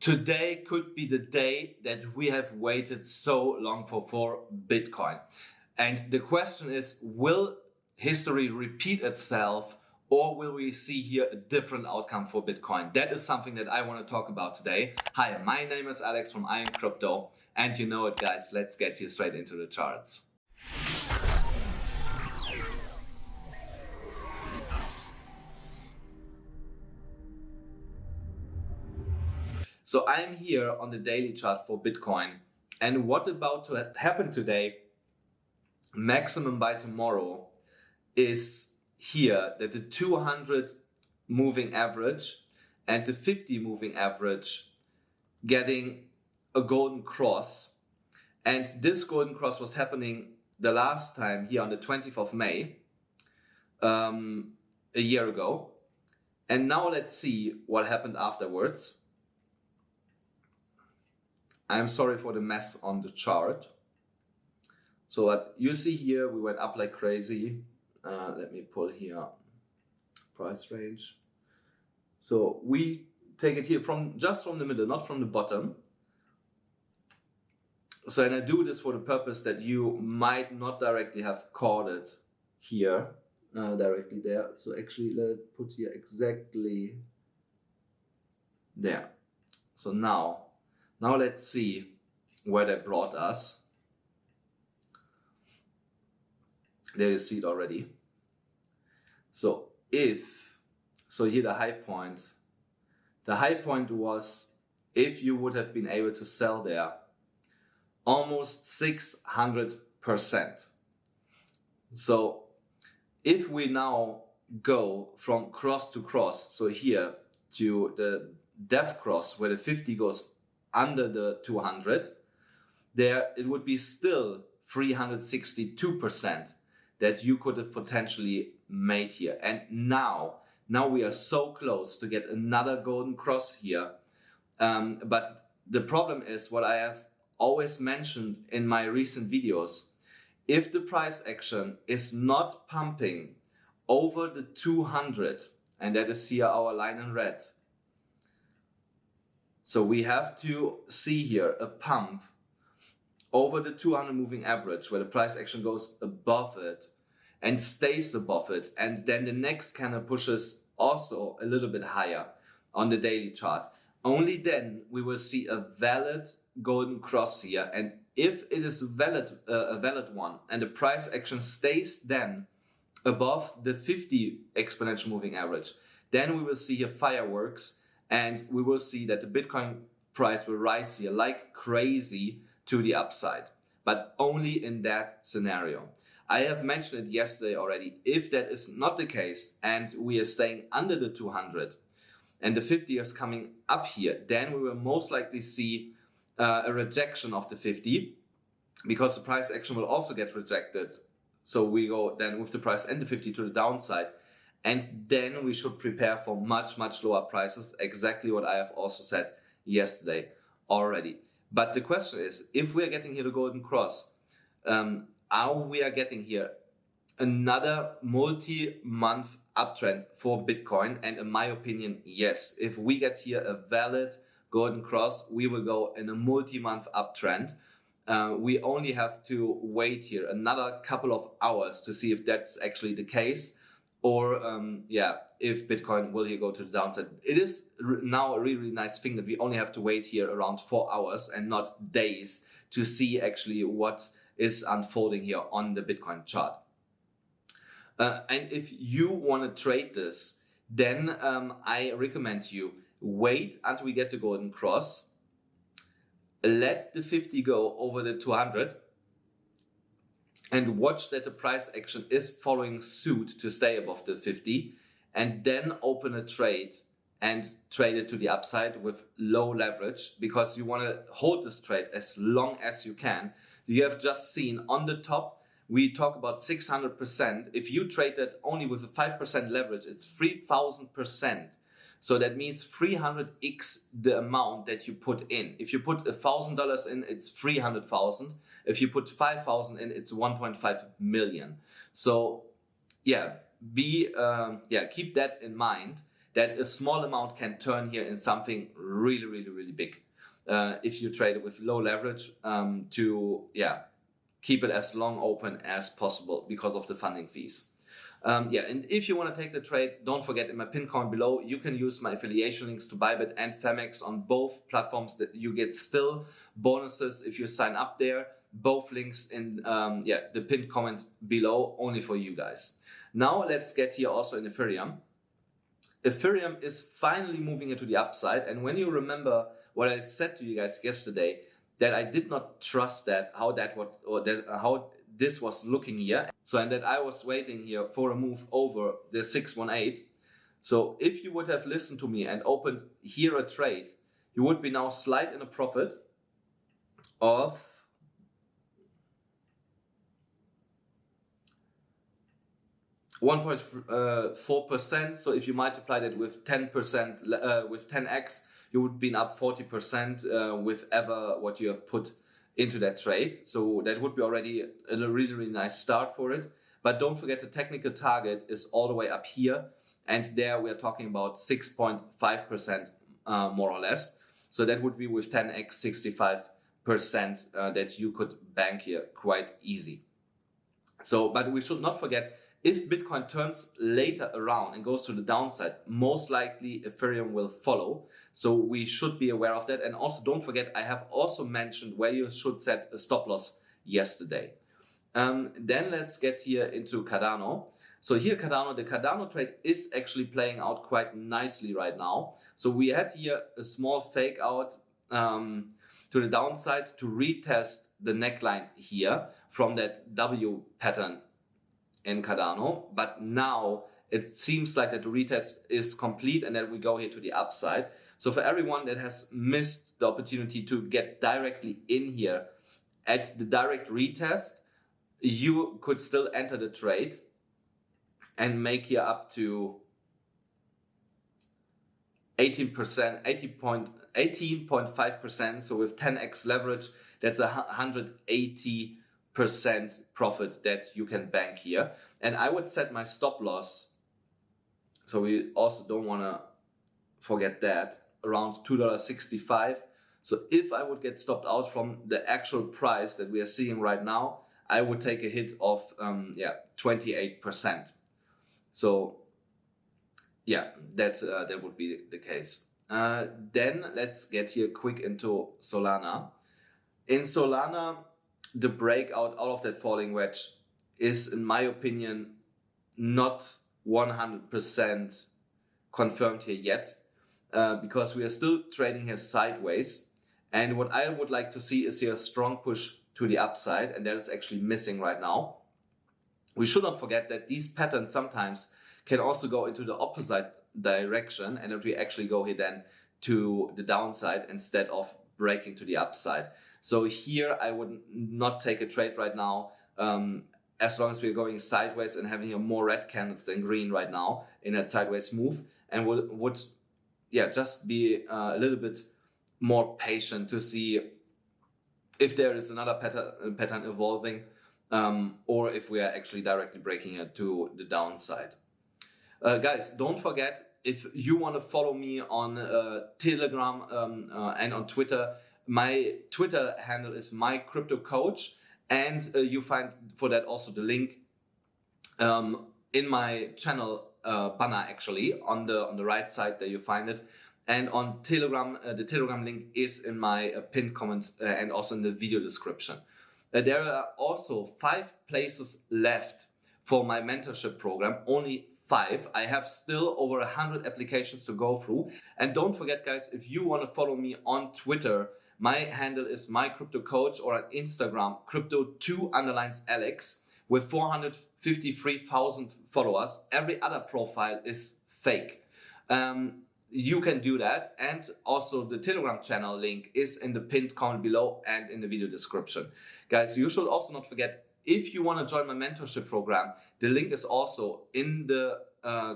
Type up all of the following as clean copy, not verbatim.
Today could be the day that we have waited so long for Bitcoin. And the question is, will history repeat itself, or will we see here a different outcome for Bitcoin? That is something that I want to talk about today. Hi, my name is Alex from AMCrypto, and you know it, guys, let's get here straight into the charts. So I'm here on the daily chart for Bitcoin, and what about to happen today, maximum by tomorrow, is here that the 200 moving average and the 50 moving average getting a golden cross. And this golden cross was happening the last time here on the 20th of May, a year ago. And now let's see what happened afterwards. I'm sorry for the mess on the chart. So what you see here, we went up like crazy. Let me pull here price range. So we take it here just from the middle, not from the bottom. So, and I do this for the purpose that you might not directly have caught it here, directly there. So actually let's put here exactly there. So now let's see where that brought us. There you see it already. So here the high point was, if you would have been able to sell there, almost 600%. So if we now go from cross to cross, so here to the death cross where the 50 goes under the 200, there it would be still 362% that you could have potentially made here. And now we are so close to get another golden cross here. But the problem is what I have always mentioned in my recent videos. If the price action is not pumping over the 200, and that is here our line in red. So we have to see here a pump over the 200 moving average where the price action goes above it and stays above it, and then the next candle pushes also a little bit higher on the daily chart. Only then we will see a valid golden cross here, and if it is a valid one and the price action stays then above the 50 exponential moving average, then we will see here fireworks, and we will see that the Bitcoin price will rise here like crazy to the upside, but only in that scenario. I have mentioned it yesterday already. If that is not the case and we are staying under the 200 and the 50 is coming up here, then we will most likely see a rejection of the 50, because the price action will also get rejected. So we go then with the price and the 50 to the downside. And then we should prepare for much lower prices, exactly what I have also said yesterday already. But the question is, if we are getting here the golden cross, we are getting here another multi-month uptrend for Bitcoin? And in my opinion, yes. If we get here a valid golden cross, we will go in a multi-month uptrend. We only have to wait here another couple of hours to see if that's actually the case. Or if Bitcoin will here go to the downside. It is now a really nice thing that we only have to wait here around 4 hours and not days to see actually what is unfolding here on the Bitcoin chart. And if you want to trade this, then I recommend you wait until we get the golden cross, let the 50 go over the 200, and watch that the price action is following suit to stay above the 50, and then open a trade and trade it to the upside with low leverage, because you want to hold this trade as long as you can. You have just seen on the top, we talk about 600%. If you trade that only with a 5% leverage, it's 3,000%. So that means 300x the amount that you put in. If you put $1,000 in, it's 300,000. If you put 5,000 in, it's 1.5 million. So keep that in mind. that a small amount can turn here in something really, really, really big. If you trade it with low leverage, to keep it as long open as possible because of the funding fees. And if you want to take the trade, don't forget in my pinned comment below, you can use my affiliation links to Bybit and Phemex on both platforms that you get still bonuses if you sign up there. Both links in the pinned comment below, only for you guys. Now let's get here also in Ethereum. Ethereum is finally moving into the upside, and when you remember what I said to you guys yesterday, that I did not trust how this was looking here, and that I was waiting here for a move over the 618. So if you would have listened to me and opened here a trade, you would be now slight in a profit of 1.4%. So if you multiply that with 10%, with 10x, you would be up 40% with ever what you have put into that trade. So that would be already a really, really nice start for it. But don't forget, the technical target is all the way up here. And there we are talking about 6.5% more or less. So that would be with 10x 65% that you could bank here quite easy. So, but we should not forget, if Bitcoin turns later around and goes to the downside, most likely Ethereum will follow. So we should be aware of that. And also don't forget, I have also mentioned where you should set a stop loss yesterday. Then let's get here into Cardano. So here Cardano, the Cardano trade is actually playing out quite nicely right now. So we had here a small fake out to the downside to retest the neckline here from that W pattern in Cardano, but now it seems like that the retest is complete and that we go here to the upside. So for everyone that has missed the opportunity to get directly in here at the direct retest, you could still enter the trade and make here up to 18%, 18.5%. So with 10x leverage, that's 180% profit that you can bank here. And I would set my stop loss, so we also don't want to forget that, around $2.65. So if I would get stopped out from the actual price that we are seeing right now, I would take a hit of 28%. So that would be the case. Then let's get here quick into Solana. In Solana, the breakout out of that falling wedge is, in my opinion, not 100% confirmed here yet, because we are still trading here sideways. And what I would like to see is here a strong push to the upside, and that is actually missing right now. We should not forget that these patterns sometimes can also go into the opposite direction, and that we actually go here then to the downside instead of breaking to the upside. So here I would not take a trade right now, as long as we're going sideways and having a more red candles than green right now in that sideways move, and would just be a little bit more patient to see if there is another pattern evolving, or if we are actually directly breaking it to the downside. Guys, don't forget, if you want to follow me on Telegram and on Twitter, my Twitter handle is mycryptocoach, and you find for that also the link in my channel banner, actually on the right side there you find it. And on Telegram, the Telegram link is in my pinned comment and also in the video description. There are also 5 places left for my mentorship program, only 5. I have still over 100 applications to go through. And don't forget, guys, if you want to follow me on Twitter, my handle is mycryptocoach, or on Instagram, crypto2_Alex, with 453,000 followers. Every other profile is fake. You can do that, and also the Telegram channel link is in the pinned comment below and in the video description. Guys, you should also not forget, if you want to join my mentorship program, the link is also in the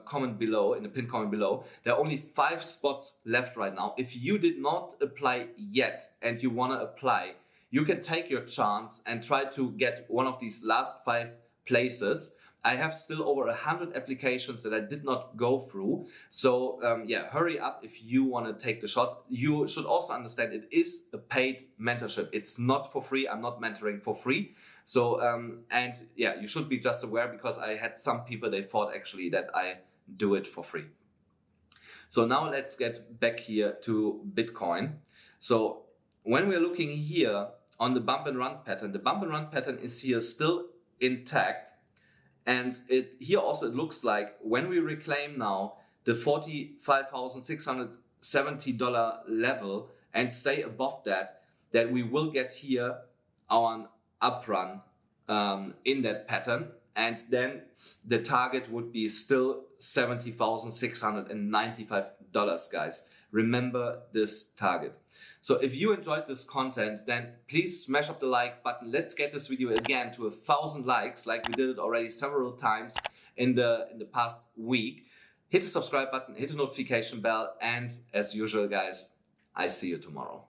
comment below, in the pinned comment below. There are only 5 spots left right now. If you did not apply yet and you want to apply, you can take your chance and try to get one of these last 5 places. I have still over 100 applications that I did not go through. So yeah, hurry up if you want to take the shot. You should also understand it is a paid mentorship. It's not for free. I'm not mentoring for free. So, and yeah, you should be just aware, because I had some people, they thought actually that I do it for free. So now let's get back here to Bitcoin. So when we're looking here on the bump and run pattern, the bump and run pattern is here still intact. And here also it looks like when we reclaim now the $45,670 level and stay above that, that we will get here our up run in that pattern. And then the target would be still $70,695, guys. Remember this target. So if you enjoyed this content, then please smash up the like button. Let's get this video again to 1,000 likes, like we did it already several times in the past week. Hit the subscribe button, hit the notification bell, and as usual, guys, I see you tomorrow.